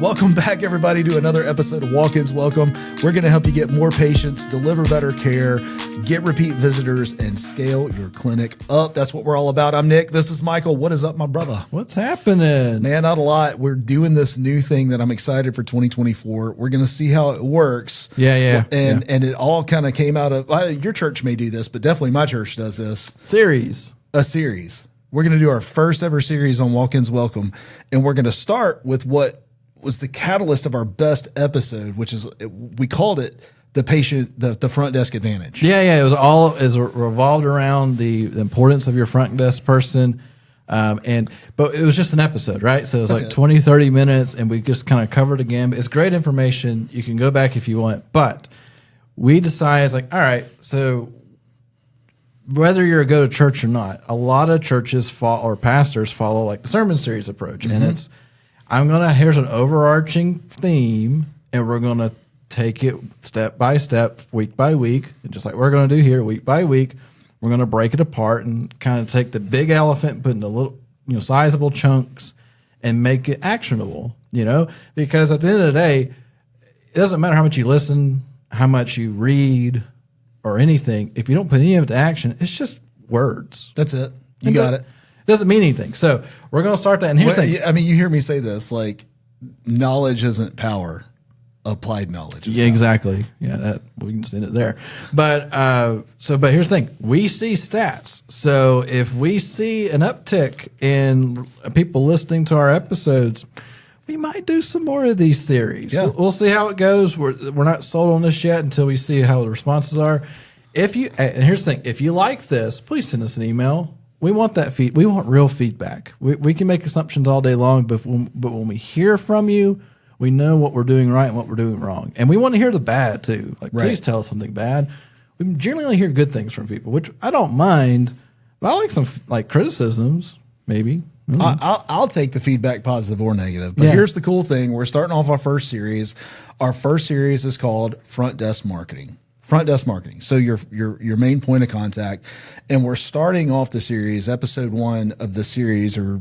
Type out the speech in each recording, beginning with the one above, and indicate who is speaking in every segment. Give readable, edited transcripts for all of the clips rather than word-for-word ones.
Speaker 1: Welcome back, everybody, to another episode of Walk-Ins Welcome. We're going to help you get more patients, deliver better care, get repeat visitors, and scale your clinic up. That's what we're all about. I'm Nick. This is Michael. What is up, my brother?
Speaker 2: What's happening?
Speaker 1: Man, not a lot. We're doing this new thing that I'm excited for 2024. We're going to see how it works.
Speaker 2: Yeah.
Speaker 1: And it all kind of came out of, your church may do this, but definitely my church does this.
Speaker 2: A
Speaker 1: series. We're going to do our first ever series on Walk-Ins Welcome. And we're going to start with what was the catalyst of our best episode, which is, we called it the front desk advantage.
Speaker 2: Yeah. It revolved around the importance of your front desk person. But it was just an episode, right? So it was like 20, 30 minutes, and we just kind of covered again. It's great information. You can go back if you want. But we decided, like, all right, so whether you're a go to church or not, a lot of churches or pastors follow like the sermon series approach. And it's, here's an overarching theme, and we're going to take it step by step, week by week. And just like we're going to do here, week by week, we're going to break it apart and kind of take the big elephant, put in the little, sizable chunks and make it actionable, because at the end of the day, it doesn't matter how much you listen, how much you read or anything. If you don't put any of it to action, it's just words.
Speaker 1: That's it. You got it.
Speaker 2: Doesn't mean anything. So we're going to start that. And here's the thing.
Speaker 1: I mean, you hear me say this, like, knowledge isn't power. Applied knowledge.
Speaker 2: Yeah, exactly. Yeah, we can just end it there. But but here's the thing. We see stats. So if we see an uptick in people listening to our episodes, we might do some more of these series. Yeah. We'll see how it goes. We're not sold on this yet until we see how the responses are. And here's the thing. If you like this, please send us an email. We want that we want real feedback. We can make assumptions all day long, but when we hear from you, we know what we're doing right and what we're doing wrong. And we want to hear the bad too. Like, please tell us something bad. We generally hear good things from people, which I don't mind, but I like some criticisms, maybe.
Speaker 1: I'll take the feedback, positive or negative. But here's the cool thing. We're starting off our first series. Our first series is called Front Desk Marketing. Front desk marketing. So your main point of contact. And we're starting off the series, episode 1 of the series, or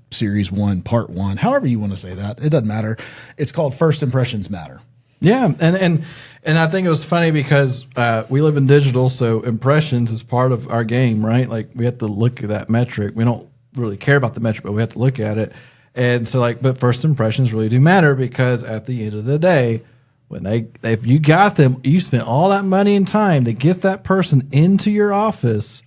Speaker 1: series 1, part 1, however you want to say that. It doesn't matter. It's called First Impressions Matter.
Speaker 2: Yeah. And I think it was funny because we live in digital, so impressions is part of our game, right? Like, we have to look at that metric. We don't really care about the metric, but we have to look at it. And so but first impressions really do matter, because at the end of the day, if you got them, you spent all that money and time to get that person into your office.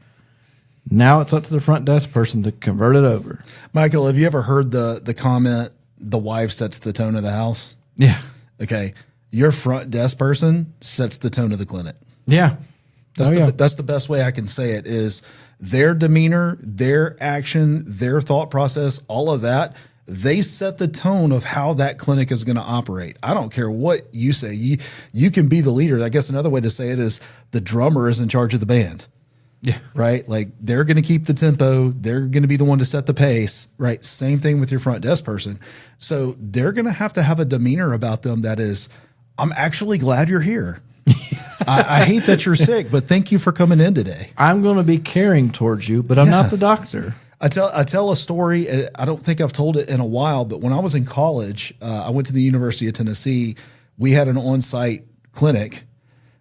Speaker 2: Now it's up to the front desk person to convert it over.
Speaker 1: Michael, have you ever heard the comment, the wife sets the tone of the house?
Speaker 2: Yeah.
Speaker 1: Okay. Your front desk person sets the tone of the clinic.
Speaker 2: Yeah.
Speaker 1: That's the best way I can say it, is their demeanor, their action, their thought process, all of that. They set the tone of how that clinic is going to operate. I don't care what you say. You can be the leader. I guess another way to say it is the drummer is in charge of the band.
Speaker 2: Yeah.
Speaker 1: Right. Like, they're going to keep the tempo. They're going to be the one to set the pace. Right. Same thing with your front desk person. So they're going to have a demeanor about them that is, I'm actually glad you're here. I hate that you're sick, but thank you for coming in today.
Speaker 2: I'm going to be caring towards you, but I'm not the doctor.
Speaker 1: I tell a story. I don't think I've told it in a while, but when I was in college, I went to the University of Tennessee. We had an on-site clinic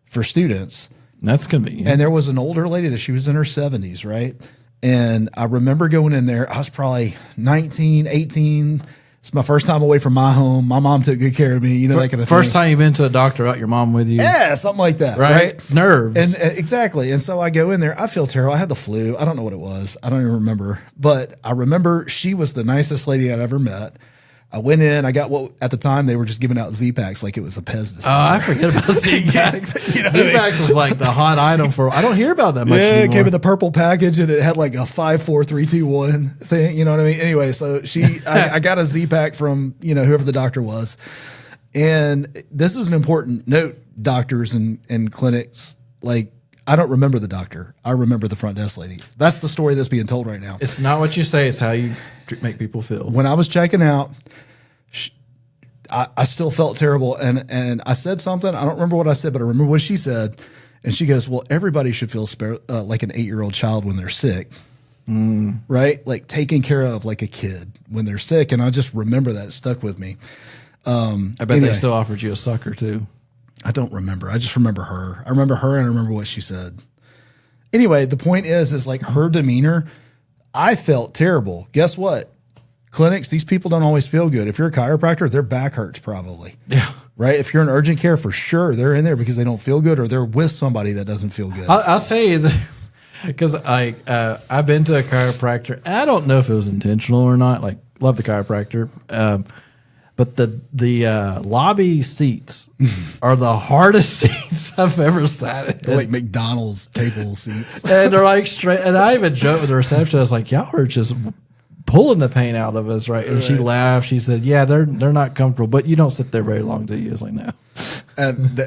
Speaker 1: for students.
Speaker 2: That's convenient.
Speaker 1: And there was an older lady that she was in her 70s, right? And I remember going in there. I was probably 19, 18. It's my first time away from my home. My mom took good care of me, that kind of thing.
Speaker 2: First time you've been to a doctor without your mom with you.
Speaker 1: Yeah, something like that, right?
Speaker 2: Nerves.
Speaker 1: And exactly. And so I go in there. I feel terrible. I had the flu. I don't know what it was. I don't even remember. But I remember she was the nicest lady I'd ever met. I went in. I got what at the time they were just giving out Z-Packs like it was a Pez dispenser.
Speaker 2: Oh, I forget about Z-Packs. Z-Packs was like the hot item for. I don't hear about that much anymore.
Speaker 1: It came in the purple package and it had like a 5, 4, 3, 2, 1 thing. You know what I mean? Anyway, so I got a Z-Pack from whoever the doctor was, and this is an important note, doctors and clinics. Like, I don't remember the doctor. I remember the front desk lady. That's the story that's being told right now.
Speaker 2: It's not what you say. It's how you make people feel.
Speaker 1: When I was checking out, I still felt terrible. And I said something. I don't remember what I said, but I remember what she said. And she goes, well, everybody should feel like an 8-year-old child when they're sick. right? Like taken care of like a kid when they're sick. And I just remember that. It stuck with me.
Speaker 2: I bet they still offered you a sucker too.
Speaker 1: I don't remember. I just remember her. I remember her and I remember what she said. Anyway, the point is like her demeanor, I felt terrible. Guess what? Clinics, these people don't always feel good. If you're a chiropractor, their back hurts probably.
Speaker 2: Yeah.
Speaker 1: Right? If you're in urgent care, for sure, they're in there because they don't feel good or they're with somebody that doesn't feel good.
Speaker 2: I'll tell you, because I've been to a chiropractor. I don't know if it was intentional or not. Like, love the chiropractor. But the lobby seats are the hardest seats I've ever sat in.
Speaker 1: They're like McDonald's table seats.
Speaker 2: And they're like straight. And I even joked with the receptionist. I was like, y'all are just pulling the pain out of us, right? And she laughed. She said, yeah, they're not comfortable, but you don't sit there very long, do you? I was like, no.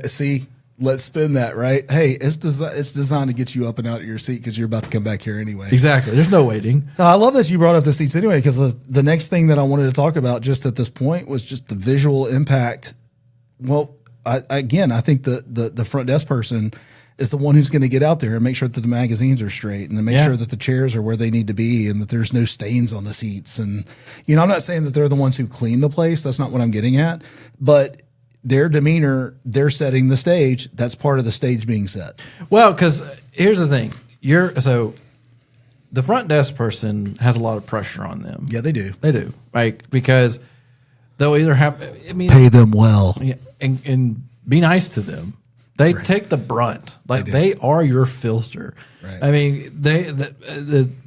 Speaker 1: See, let's spin that, right? Hey, it's designed to get you up and out of your seat because you're about to come back here anyway.
Speaker 2: Exactly. There's no waiting.
Speaker 1: I love that you brought up the seats anyway, because the next thing that I wanted to talk about just at this point was just the visual impact. Well, I think the front desk person is the one who's going to get out there and make sure that the magazines are straight and to make sure that the chairs are where they need to be and that there's no stains on the seats. And, I'm not saying that they're the ones who clean the place. That's not what I'm getting at. But their demeanor, they're setting the stage. That's part of the stage being set.
Speaker 2: Well, because here's the thing. So the front desk person has a lot of pressure on them.
Speaker 1: Yeah, they do.
Speaker 2: They do. Like, because they'll either have,
Speaker 1: pay them well.
Speaker 2: Yeah, and be nice to them. They take the brunt. Like, they are your filter. Right. I mean, they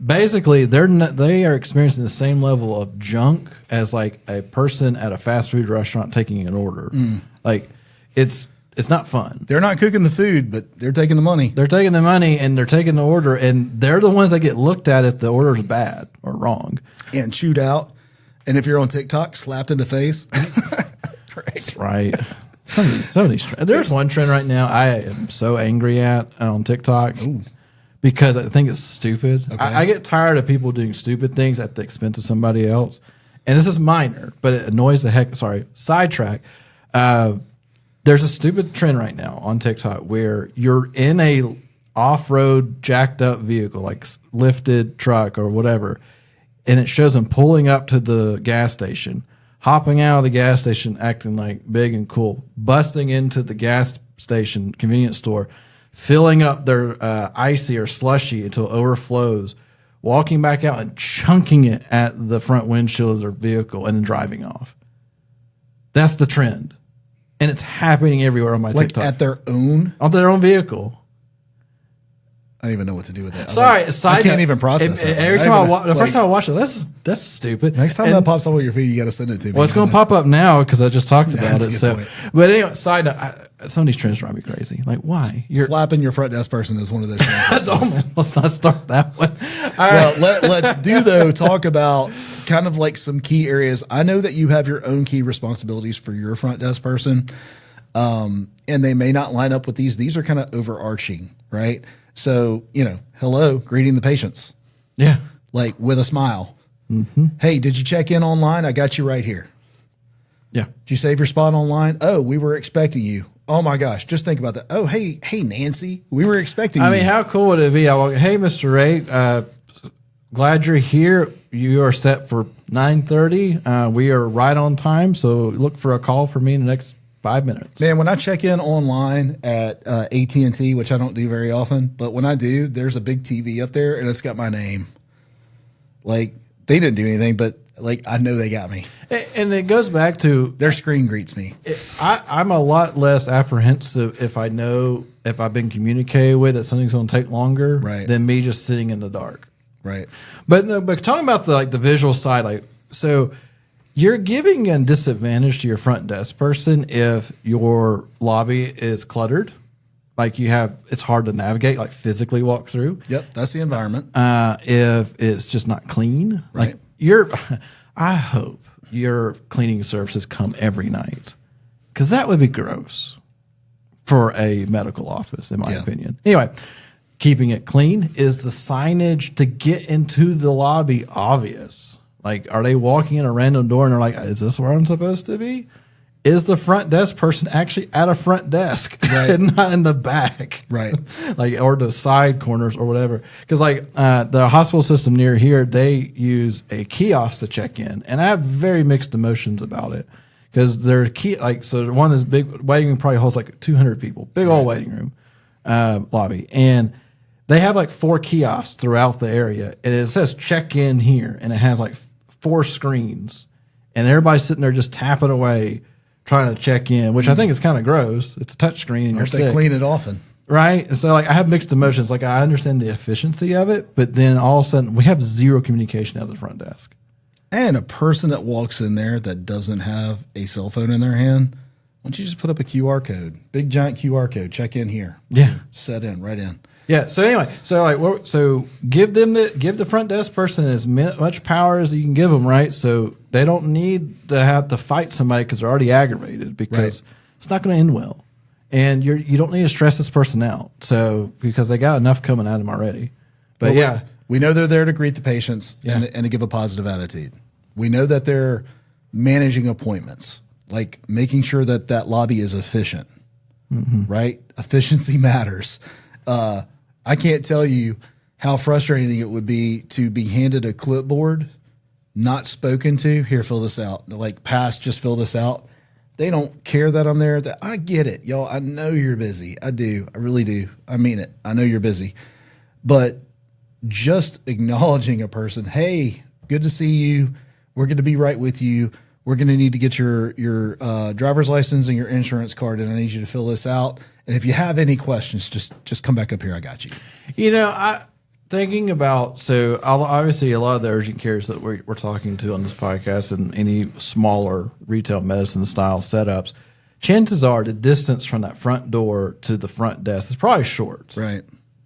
Speaker 2: basically they are experiencing the same level of junk as like a person at a fast food restaurant taking an order. Like, it's not fun.
Speaker 1: They're not cooking the food, but they're taking the money.
Speaker 2: They're taking the money and they're taking the order, and they're the ones that get looked at if the order is bad or wrong
Speaker 1: and chewed out. And if you're on TikTok, slapped in the face.
Speaker 2: That's right. Some of these there's one trend right now I am so angry at on TikTok. Ooh. Because I think it's stupid. Okay. I get tired of people doing stupid things at the expense of somebody else. And this is minor, but it annoys the heck. Sorry, sidetrack. There's a stupid trend right now on TikTok where you're in a off-road jacked up vehicle, like lifted truck or whatever, and it shows them pulling up to the gas station, hopping out of the gas station, acting like big and cool, busting into the gas station convenience store, filling up their icy or slushy until it overflows, walking back out and chunking it at the front windshield of their vehicle and then driving off. That's the trend. And it's happening everywhere on my TikTok.
Speaker 1: At their own?
Speaker 2: On their own vehicle.
Speaker 1: I don't even know what to do with that.
Speaker 2: Sorry,
Speaker 1: I can't even process it.
Speaker 2: Every time the first time I watch it, that's stupid.
Speaker 1: Next time that pops up on your feed, you got to send it to me.
Speaker 2: Well, it's going to pop up now because I just talked about it. So, but anyway, side note, some of these trends drive me crazy. Like, why?
Speaker 1: You're slapping your front desk person is one of those trends.
Speaker 2: Let's not start that one.
Speaker 1: Well, let's talk about kind of like some key areas. I know that you have your own key responsibilities for your front desk person, and they may not line up with these. These are kind of overarching, right? So, hello, greeting the patients.
Speaker 2: Yeah.
Speaker 1: Like with a smile. Mm-hmm. Hey, did you check in online? I got you right here.
Speaker 2: Yeah.
Speaker 1: Did you save your spot online? Oh, we were expecting you. Oh my gosh. Just think about that. Oh, hey, Nancy, we were expecting you.
Speaker 2: I mean, how cool would it be? I walk, hey, Mr. Ray, glad you're here. You are set for 9:30. We are right on time. So look for a call from me in the next 5 minutes. Man,
Speaker 1: when I check in online at AT&T, which I don't do very often, but when I do, there's a big TV up there and it's got my name. Like, they didn't do anything, but like, I know they got me.
Speaker 2: And it goes back to
Speaker 1: their screen greets me.
Speaker 2: I'm a lot less apprehensive if I know if I've been communicated with that something's going to take longer than me just sitting in the dark.
Speaker 1: Right.
Speaker 2: But talking about the visual side, so you're giving a disadvantage to your front desk person if your lobby is cluttered. Like it's hard to navigate, like physically walk through.
Speaker 1: Yep, that's the environment.
Speaker 2: If it's just not clean,
Speaker 1: right?
Speaker 2: I hope your cleaning services come every night, because that would be gross for a medical office, in my opinion. Anyway, keeping it clean. Is the signage to get into the lobby obvious? Like, are they walking in a random door and they're like, "Is this where I'm supposed to be?" is the front desk person actually at a front desk and not in the back,
Speaker 1: right?
Speaker 2: Like, or the side corners or whatever. Because like the hospital system near here, they use a kiosk to check in, and I have very mixed emotions about it because their so one of this big waiting room probably holds like 200 people, big old waiting room lobby, and they have like 4 kiosks throughout the area, and it says check in here, and it has like 4 screens, and everybody's sitting there just tapping away trying to check in, which I think is kind of gross. It's a touch screen and you're sick.
Speaker 1: They clean it often.
Speaker 2: Right? And so like I have mixed emotions. Like I understand the efficiency of it, but then all of a sudden we have zero communication at the front desk.
Speaker 1: And a person that walks in there that doesn't have a cell phone in their hand, why don't you just put up a QR code, big giant QR code, check in here.
Speaker 2: Yeah.
Speaker 1: Set in, right in.
Speaker 2: Yeah. So anyway, so give the front desk person as much power as you can give them, right? So they don't need to have to fight somebody because they're already aggravated, because it's not going to end well, and you don't need to stress this person out. So because they got enough coming at them already. But
Speaker 1: we know they're there to greet the patients and to give a positive attitude. We know that they're managing appointments, like making sure that lobby is efficient, right? Efficiency matters. I can't tell you how frustrating it would be to be handed a clipboard, not spoken to. Here, fill this out. Like, pass, just fill this out. They don't care that I'm there. I get it, y'all. I know you're busy. I do. I really do. I mean it. I know you're busy. But just acknowledging a person, hey, good to see you. We're going to be right with you. We're going to need to get your driver's license and your insurance card, and I need you to fill this out. And if you have any questions, just come back up here. I got you.
Speaker 2: You know, thinking about, so obviously a lot of the urgent cares that we're talking to on this podcast and any smaller retail medicine style setups, chances are the distance from that front door to the front desk is probably short.
Speaker 1: Right.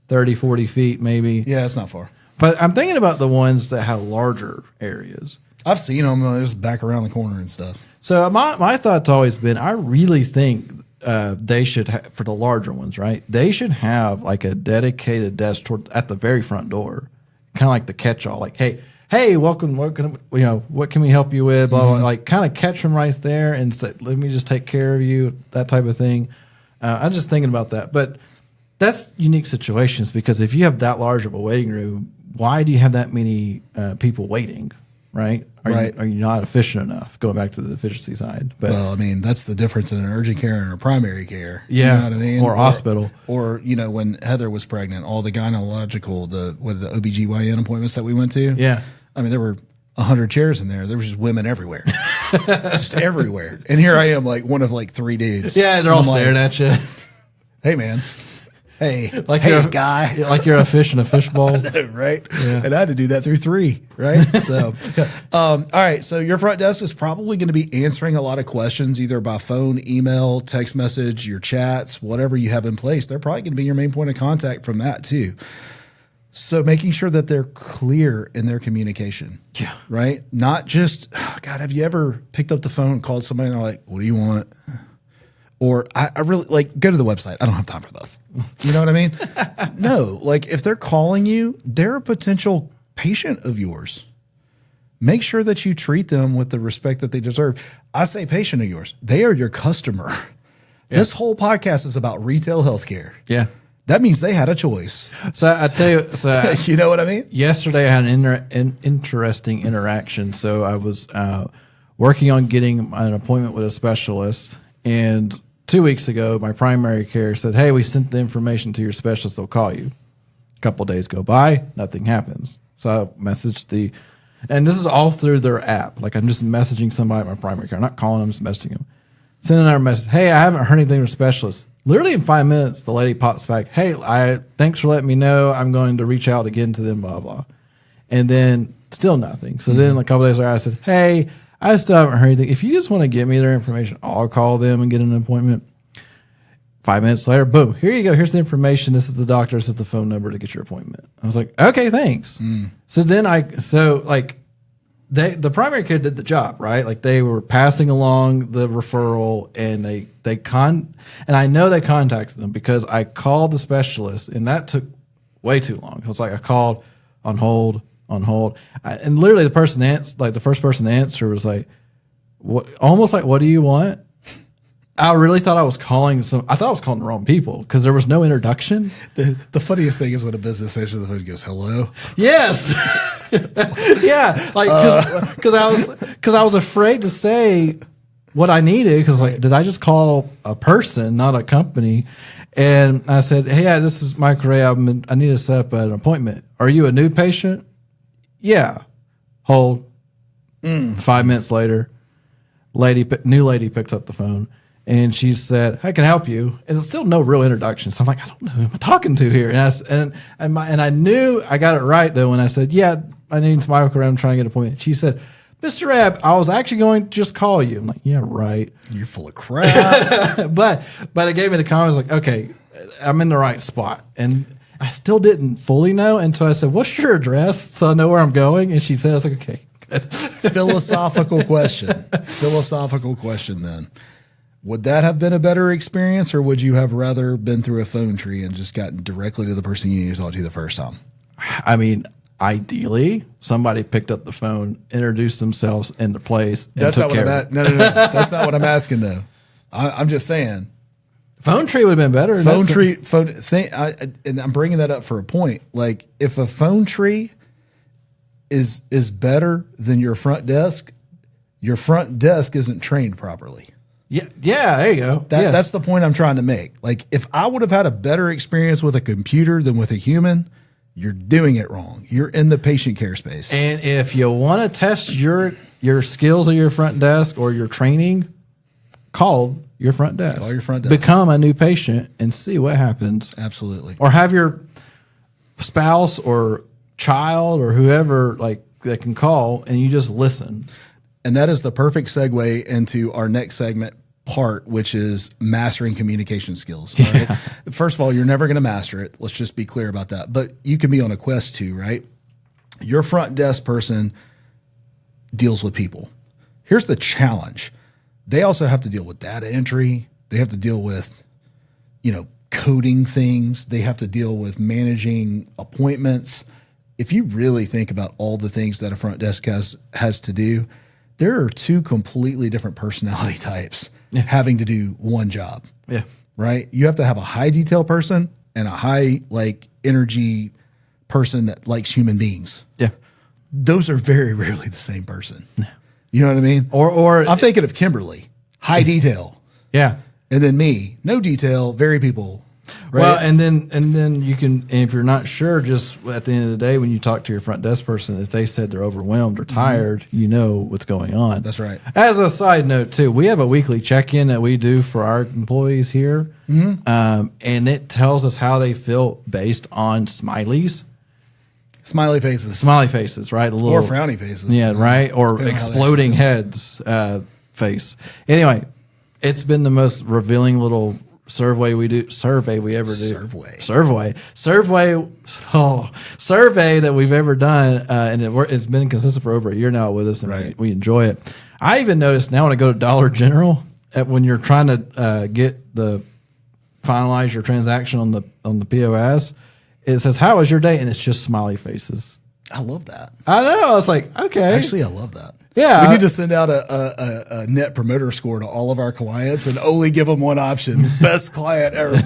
Speaker 2: 30, 40 feet maybe.
Speaker 1: Yeah, it's not far.
Speaker 2: But I'm thinking about the ones that have larger areas.
Speaker 1: I've seen them just back around the corner and stuff.
Speaker 2: So my thought's always been, I really think they should for the larger ones, right? They should have like a dedicated desk at the very front door, kind of like the catch-all. Like, hey, welcome. What can we help you with? Blah, blah. Like, kind of catch them right there and say, let me just take care of you. That type of thing. I'm just thinking about that, but that's unique situations, because if you have that large of a waiting room, why do you have that many people waiting? Right? Are you not efficient enough? Going back to the efficiency side. But,
Speaker 1: well, I mean, that's the difference in an urgent care and a primary care.
Speaker 2: Yeah.
Speaker 1: You know what I mean?
Speaker 2: Or hospital.
Speaker 1: Or, when Heather was pregnant, all the gynecological, the OBGYN appointments that we went to.
Speaker 2: Yeah.
Speaker 1: I mean, there were 100 chairs in there. There was just women everywhere. Just everywhere. And here I am, like one of like 3 dudes.
Speaker 2: Yeah, they're all staring at you.
Speaker 1: Hey, man. Hey,
Speaker 2: like
Speaker 1: hey,
Speaker 2: you're
Speaker 1: guy.
Speaker 2: Like you're a fish in a fishbowl.
Speaker 1: Right?
Speaker 2: Yeah.
Speaker 1: And I had to do that through 3, right? So, all right. So your front desk is probably going to be answering a lot of questions, either by phone, email, text message, your chats, whatever you have in place. They're probably going to be your main point of contact from that too. So making sure that they're clear in their communication.
Speaker 2: Yeah.
Speaker 1: Right? Not just, God, have you ever picked up the phone and called somebody and they're like, what do you want? Or I really like, go to the website. I don't have time for both. You know what I mean? No, like if they're calling you, they're a potential patient of yours. Make sure that you treat them with the respect that they deserve. I say patient of yours. They are your customer. Yeah. This whole podcast is about retail healthcare.
Speaker 2: Yeah.
Speaker 1: That means they had a choice.
Speaker 2: So I tell you,
Speaker 1: you know what I mean?
Speaker 2: Yesterday I had an interesting interaction. So I was working on getting an appointment with a specialist, and 2 weeks ago, my primary care said, hey, we sent the information to your specialist. They'll call you. A couple of days go by, nothing happens. So I messaged and this is all through their app. Like I'm just messaging somebody at my primary care. I'm not calling them, just messaging them. Sending out a message, hey, I haven't heard anything from the specialist. Literally in 5 minutes, the lady pops back, hey, thanks for letting me know. I'm going to reach out again to them, blah, blah. And then still nothing. So then a couple of days later, I said, hey, I still haven't heard anything. If you just want to give me their information, I'll call them and get an appointment. 5 minutes later, boom, here you go. Here's the information. This is the doctor. This is the phone number to get your appointment. I was like, okay, thanks. So then the primary care did the job, right? Like they were passing along the referral, and and I know they contacted them because I called the specialist, and that took way too long. It was like I called on hold. And literally the first person to answer was like, what do you want? I really thought I was calling I thought I was calling the wrong people because there was no introduction.
Speaker 1: The funniest thing is when a business answers the phone and goes, hello.
Speaker 2: Yes. Yeah. Like, cause I was afraid to say what I needed. Cause like, did I just call a person, not a company? And I said, hey, yeah, this is Mike Ray. I need to set up an appointment. Are you a new patient? Yeah. Hold. 5 minutes later, new lady picks up the phone and she said, I can help you. And it's still no real introduction. So I'm like, I don't know who I'm talking to here. And I knew I got it right though when I said, yeah, I need to Michael around trying to get an appointment. She said, Mr. Rabb, I was actually going to just call you. I'm like, yeah, right.
Speaker 1: You're full of crap.
Speaker 2: but it gave me the comment. I was like, okay, I'm in the right spot. And I still didn't fully know until I said, what's your address? So I know where I'm going. And she said, I was like, okay, good.
Speaker 1: Philosophical question then. Would that have been a better experience, or would you have rather been through a phone tree and just gotten directly to the person you needed to talk to the first time?
Speaker 2: I mean, ideally, somebody picked up the phone, introduced themselves into place, and
Speaker 1: That's
Speaker 2: took
Speaker 1: not what
Speaker 2: care
Speaker 1: I'm
Speaker 2: of it.
Speaker 1: No. That's not what I'm asking though. I'm just saying.
Speaker 2: Phone tree would have been better.
Speaker 1: And I'm bringing that up for a point. Like, if a phone tree is better than your front desk isn't trained properly.
Speaker 2: Yeah, there you go.
Speaker 1: That's the point I'm trying to make. Like, if I would have had a better experience with a computer than with a human, you're doing it wrong. You're in the patient care space.
Speaker 2: And if you want to test your skills of your front desk or your training, call your front desk.
Speaker 1: Call your front desk.
Speaker 2: Become a new patient and see what happens.
Speaker 1: Absolutely.
Speaker 2: Or have your spouse or child or whoever like that can call and you just listen.
Speaker 1: And that is the perfect segue into our next segment part, which is mastering communication skills. All right? First of all, you're never going to master it. Let's just be clear about that. But you can be on a quest too, right? Your front desk person deals with people. Here's the challenge. They also have to deal with data entry. They have to deal with, coding things. They have to deal with managing appointments. If you really think about all the things that a front desk has to do, there are two completely different personality types having to do one job.
Speaker 2: Yeah.
Speaker 1: Right? You have to have a high detail person and a high energy person that likes human beings.
Speaker 2: Yeah.
Speaker 1: Those are very rarely the same person. You know what I mean?
Speaker 2: Or
Speaker 1: I'm thinking of Kimberly, high detail.
Speaker 2: Yeah.
Speaker 1: And then me, no detail, very people. Right?
Speaker 2: Well, and then you can, and if you're not sure, just at the end of the day, when you talk to your front desk person, if they said they're overwhelmed or tired, you know what's going on.
Speaker 1: That's right.
Speaker 2: As a side note, too, we have a weekly check-in that we do for our employees here, and it tells us how they feel based on smileys.
Speaker 1: Smiley faces.
Speaker 2: Smiley faces, right?
Speaker 1: Or frowny faces.
Speaker 2: Yeah, right? Or exploding heads face. Anyway, it's been the most revealing little survey we ever do. Survey that we've ever done, and it's been consistent for over a year now with us, and we enjoy it. I even noticed now when I go to Dollar General, when you're trying to finalize your transaction on the POS, it says, "How was your day?" and it's just smiley faces.
Speaker 1: I love that.
Speaker 2: I know. I was like, okay.
Speaker 1: Actually, I love that.
Speaker 2: Yeah.
Speaker 1: We need to send out a net promoter score to all of our clients and only give them one option. Best client ever.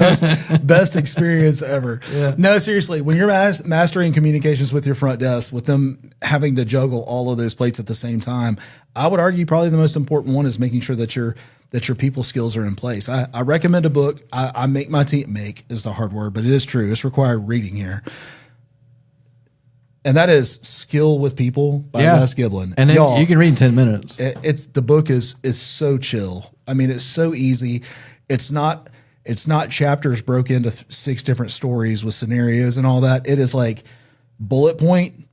Speaker 1: Best experience ever. Yeah. No, seriously, when you're mastering communications with your front desk, with them having to juggle all of those plates at the same time, I would argue probably the most important one is making sure that your people skills are in place. I recommend a book. I make my team make is the hard word, but it is true. It's required reading here. And that is Skill with People by Les Giblin.
Speaker 2: And you can read in 10 minutes.
Speaker 1: The book is so chill. I mean, it's so easy. It's not chapters broke into 6 different stories with scenarios and all that. It is like bullet point,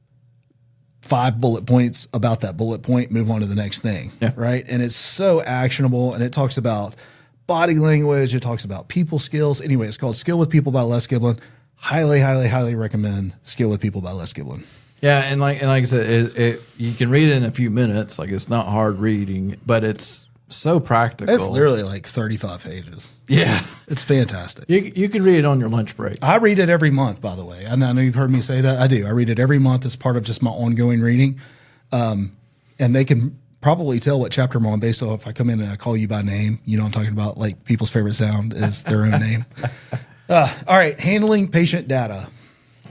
Speaker 1: 5 bullet points about that bullet point, move on to the next thing. Yeah. Right. And it's so actionable, and it talks about body language. It talks about people skills. Anyway, it's called Skill with People by Les Giblin. Highly, highly, highly recommend Skill with People by Les Giblin.
Speaker 2: Yeah, and like I said, you can read it in a few minutes. Like, it's not hard reading, but it's so practical.
Speaker 1: It's literally like 35 pages.
Speaker 2: Yeah,
Speaker 1: it's fantastic.
Speaker 2: You can read it on your lunch break.
Speaker 1: I read it every month, by the way. I know you've heard me say that. I do. I read it every month as part of just my ongoing reading. And they can probably tell what chapter I'm on based on if I come in and I call you by name. You know what I'm talking about? Like people's favorite sound is their own name. All right, handling patient data.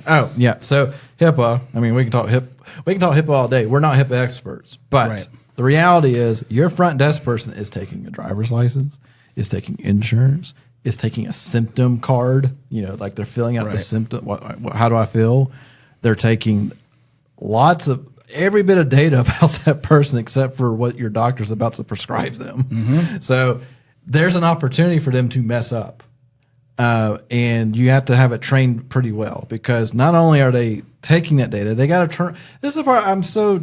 Speaker 2: Oh yeah, so HIPAA. I mean, we can talk HIPAA all day. We're not HIPAA experts, but the reality is, your front desk person is taking a driver's license, is taking insurance, is taking a symptom card. You know, like they're filling out the symptom. How do I feel? They're taking lots of every bit of data about that person except for what your doctor's about to prescribe them. So there's an opportunity for them to mess up. And you have to have it trained pretty well, because not only are they taking that data, they got to turn. This is the part I'm so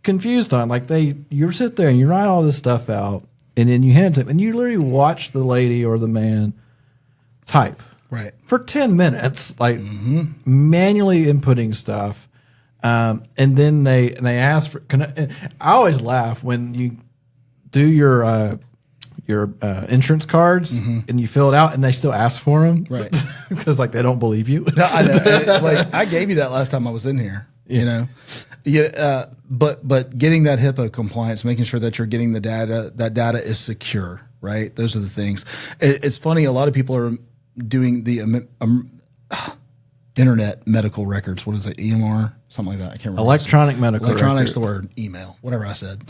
Speaker 2: confused on. Like you sit there and you write all this stuff out, and then you hand it to them, and you literally watch the lady or the man type for 10 minutes, like manually inputting stuff. And then they ask for. I always laugh when you do your insurance cards and you fill it out and they still ask for them, because like they don't believe you.
Speaker 1: No, I know. Like I gave you that last time I was in here. You know, but getting that HIPAA compliance, making sure that you're getting the data, that data is secure, right? Those are the things. It's funny. A lot of people are doing the internet medical records. What is it? EMR, something like that. I can't remember.
Speaker 2: Electronic medical.
Speaker 1: Electronic's the word. Email, whatever I said.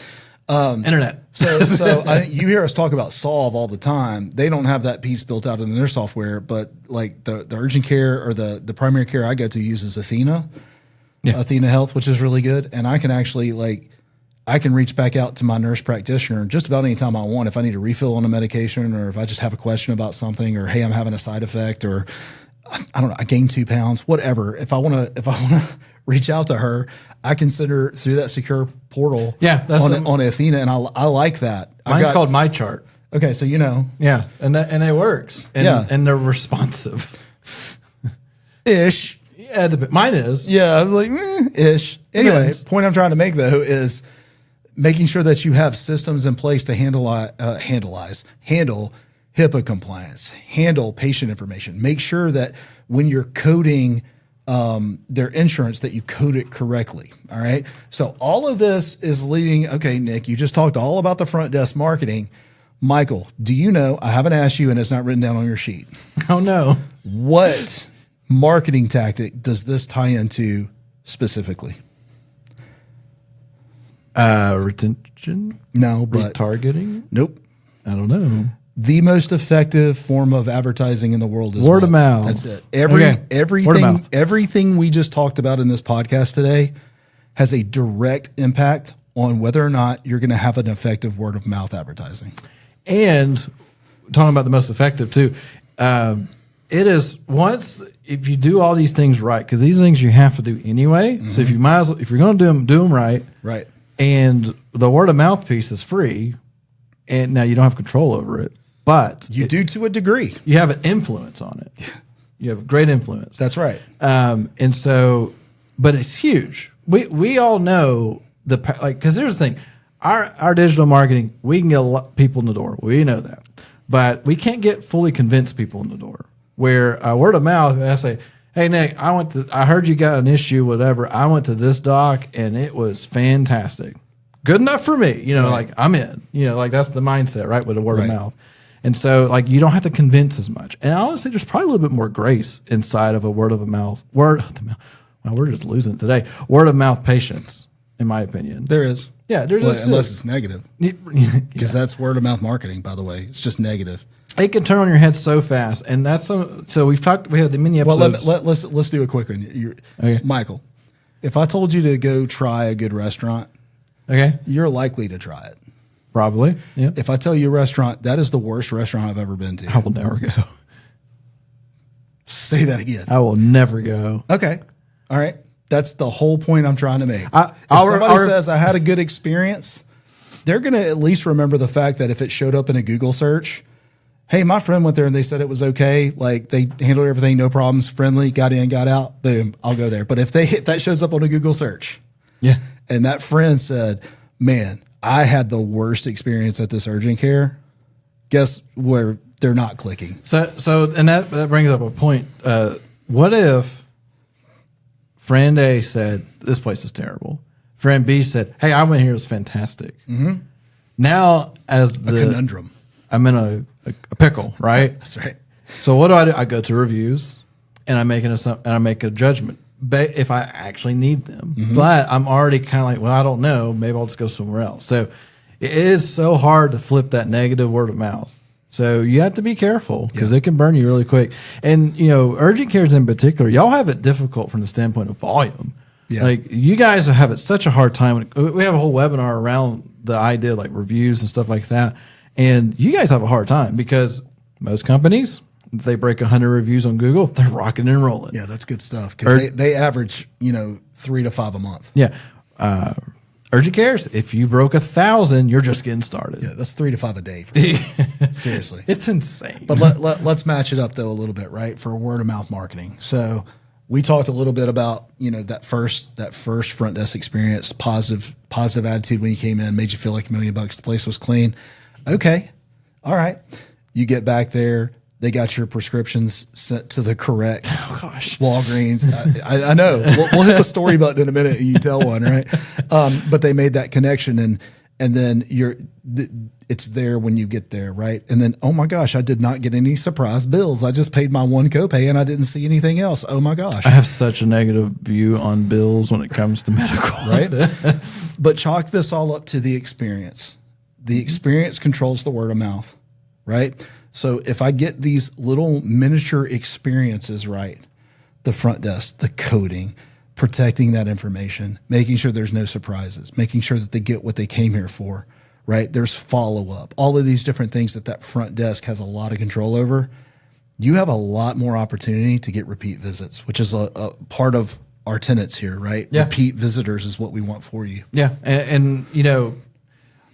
Speaker 2: Internet.
Speaker 1: So I think you hear us talk about Solve all the time. They don't have that piece built out in their software, but like the urgent care or the primary care I go to uses Athena, Athena Health, which is really good. And I can actually I can reach back out to my nurse practitioner just about any time I want. If I need a refill on a medication, or if I just have a question about something, or, hey, I'm having a side effect, or I don't know, I gained 2 pounds, whatever. If I want to reach out to her, I can send her through that secure portal on Athena, and I like that.
Speaker 2: Mine's called MyChart.
Speaker 1: Okay, so you know.
Speaker 2: Yeah, and it works. And they're responsive.
Speaker 1: Ish.
Speaker 2: Yeah, mine is.
Speaker 1: Yeah, I was like, ish. Anyway, point I'm trying to make, though, is making sure that you have systems in place to handle HIPAA compliance, handle patient information. Make sure that when you're coding their insurance, that you code it correctly. All right. So all of this is leading. Okay, Nick, you just talked all about the front desk marketing. Michael, do you know, I haven't asked you and it's not written down on your sheet.
Speaker 2: Oh no.
Speaker 1: What marketing tactic does this tie into specifically?
Speaker 2: Retention?
Speaker 1: No, but
Speaker 2: retargeting?
Speaker 1: Nope.
Speaker 2: I don't know.
Speaker 1: The most effective form of advertising in the world is
Speaker 2: word of mouth.
Speaker 1: That's it. Everything we just talked about in this podcast today has a direct impact on whether or not you're going to have an effective word of mouth advertising.
Speaker 2: And talking about the most effective too, it is if you do all these things right, because these things you have to do anyway. So if you might as well, if you're going to do them right.
Speaker 1: Right.
Speaker 2: And the word of mouth piece is free, and now you don't have control over it. But
Speaker 1: you do to a degree.
Speaker 2: You have an influence on it. You have great influence.
Speaker 1: That's right.
Speaker 2: And so, but it's huge. We all know because here's the thing, our digital marketing, we can get a lot of people in the door. We know that, but we can't get fully convinced people in the door. Where word of mouth, I say, hey Nick, I heard you got an issue, whatever. I went to this doc and it was fantastic. Good enough for me, like I'm in, like that's the mindset, right? With a word of mouth. And so like, you don't have to convince as much. And honestly, there's probably a little bit more grace inside of a word of mouth. We're just losing it today. Word of mouth patience, in my opinion.
Speaker 1: There is.
Speaker 2: Yeah.
Speaker 1: Unless it's negative. Because that's word of mouth marketing, by the way. It's just negative.
Speaker 2: It can turn on your head so fast. And that's so we had the mini episodes.
Speaker 1: Well, let's do a quick one. Michael, if I told you to go try a good restaurant,
Speaker 2: okay,
Speaker 1: you're likely to try it.
Speaker 2: Probably. Yeah.
Speaker 1: If I tell you a restaurant, that is the worst restaurant I've ever been to,
Speaker 2: I will never go.
Speaker 1: Say that again.
Speaker 2: I will never go.
Speaker 1: Okay. All right. That's the whole point I'm trying to make. If somebody says I had a good experience, they're going to at least remember the fact that if it showed up in a Google search, hey, my friend went there and they said it was okay. Like they handled everything, no problems, friendly, got in, got out, boom, I'll go there. But if that shows up on a Google search, and that friend said, man, I had the worst experience at this urgent care, guess where they're not clicking.
Speaker 2: So and that brings up a point. What if friend A said, this place is terrible. Friend B said, "Hey, I went here. It was fantastic." Mm-hmm. Now, as
Speaker 1: a conundrum,
Speaker 2: I'm in a pickle, right?
Speaker 1: That's right.
Speaker 2: So what do? I go to reviews, and I make a judgment if I actually need them. Mm-hmm. But I'm already kind of like, well, I don't know. Maybe I'll just go somewhere else. So it is so hard to flip that negative word of mouth. So you have to be careful because it can burn you really quick. And, urgent cares in particular, y'all have it difficult from the standpoint of volume. Yeah. Like you guys have it such a hard time. We have a whole webinar around the idea like reviews and stuff like that. And you guys have a hard time because most companies, if they break 100 reviews on Google, they're rocking and rolling.
Speaker 1: Yeah, that's good stuff because they average, 3 to 5 a month.
Speaker 2: Yeah. Urgent cares, if you broke 1,000, you're just getting started.
Speaker 1: Yeah, that's 3 to 5 a day. Seriously.
Speaker 2: It's insane.
Speaker 1: But let's match it up, though, a little bit, right, for word of mouth marketing. So we talked a little bit about, that first front desk experience, positive attitude when you came in, made you feel like $1 million. The place was clean. Okay. All right. You get back there. They got your prescriptions sent to the correct Walgreens. I know. We'll hit the story button in a minute and you tell one, right? But they made that connection and then it's there when you get there, right? And then, oh my gosh, I did not get any surprise bills. I just paid my one copay and I didn't see anything else. Oh my gosh.
Speaker 2: I have such a negative view on bills when it comes to medical.
Speaker 1: Right? But chalk this all up to the experience. The experience controls the word of mouth, right? So if I get these little miniature experiences right, the front desk, the coding, protecting that information, making sure there's no surprises, making sure that they get what they came here for, right? There's follow-up, all of these different things that front desk has a lot of control over. You have a lot more opportunity to get repeat visits, which is a part of our tenets here, right? Yeah. Repeat visitors is what we want for you.
Speaker 2: Yeah. And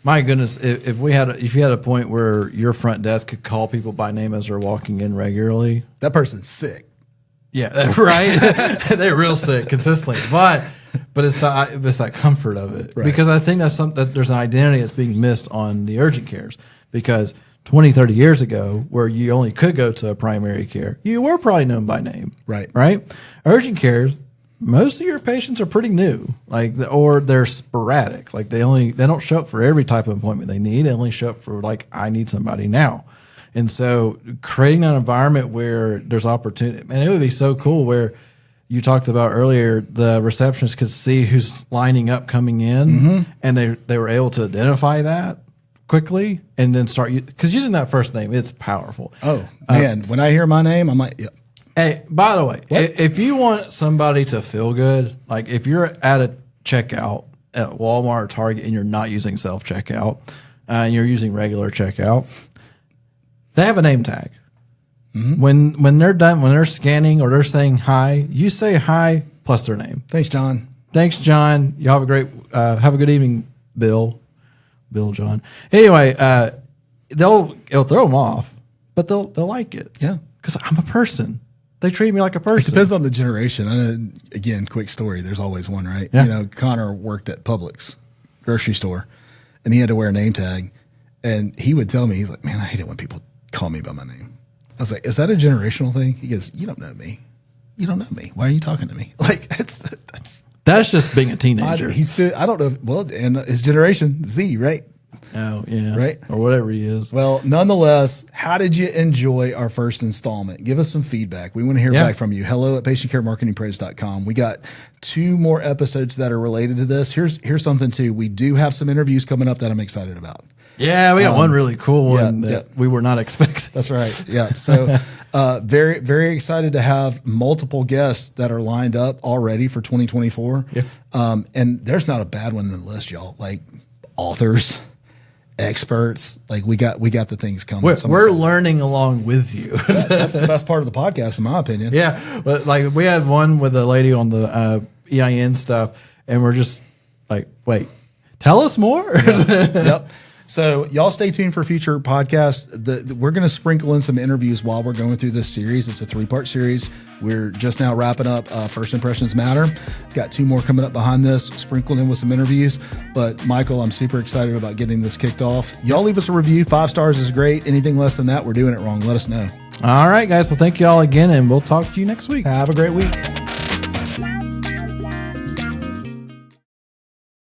Speaker 2: my goodness, if you had a point where your front desk could call people by name as they're walking in regularly,
Speaker 1: that person's sick.
Speaker 2: Yeah, right. They're real sick consistently, but it's that comfort of it, right. Because I think that's something that there's an identity that's being missed on the urgent cares because 20, 30 years ago, where you only could go to a primary care, you were probably known by name,
Speaker 1: right?
Speaker 2: Urgent cares. Most of your patients are pretty new, or they're sporadic. Like they don't show up for every type of appointment they need. They only show up for I need somebody now. And so creating an environment where there's opportunity, and it would be so cool where you talked about earlier, the receptionist could see who's lining up coming in and they were able to identify that quickly and then start, because using that first name, it's powerful.
Speaker 1: Oh man, when I hear my name, I'm like, yeah.
Speaker 2: Hey, by the way, if you want somebody to feel good, like if you're at a checkout at Walmart or Target and you're not using self-checkout and you're using regular checkout, they have a name tag. Mm-hmm. When they're done, when they're scanning or they're saying hi, you say hi plus their name.
Speaker 1: Thanks, John.
Speaker 2: Thanks, John. You have a good evening, Bill, John. Anyway, it'll throw them off, but they'll like it.
Speaker 1: Yeah,
Speaker 2: because I'm a person. They treat me like a person.
Speaker 1: It depends on the generation. Again, quick story. There's always one, right?
Speaker 2: Yeah.
Speaker 1: Connor worked at Publix grocery store, and he had to wear a name tag. And he would tell me, he's like, "Man, I hate it when people call me by my name." I was like, "Is that a generational thing?" He goes, "You don't know me. You don't know me. Why are you talking to me?" Like
Speaker 2: that's just being a teenager.
Speaker 1: I don't know. Well, and his generation Z, right?
Speaker 2: Oh, yeah.
Speaker 1: Right?
Speaker 2: Or whatever he is.
Speaker 1: Well, nonetheless, how did you enjoy our first installment? Give us some feedback. We want to hear back from you. hello@patientcaremarketingpros.com. We got 2 more episodes that are related to this. Here's something, too. We do have some interviews coming up that I'm excited about.
Speaker 2: Yeah, we got one really cool one that we were not expecting.
Speaker 1: That's right. Yeah. So very, very excited to have multiple guests that are lined up already for 2024.
Speaker 2: Yeah.
Speaker 1: And there's not a bad one in the list, y'all. Like authors, experts, we got the things coming.
Speaker 2: We're learning along with you.
Speaker 1: That's the best part of the podcast, in my opinion.
Speaker 2: Yeah, but we had one with a lady on the EIN stuff, and we're just like, wait, tell us more.
Speaker 1: Yep. So y'all stay tuned for future podcasts. We're going to sprinkle in some interviews while we're going through this series. It's a 3-part series. We're just now wrapping up First Impressions Matter. Got 2 more coming up behind this, sprinkled in with some interviews. But Michael, I'm super excited about getting this kicked off. Y'all leave us a review. 5 stars is great. Anything less than that, we're doing it wrong. Let us know.
Speaker 2: All right, guys. Well, thank you all again, and we'll talk to you next week.
Speaker 1: Have a great week.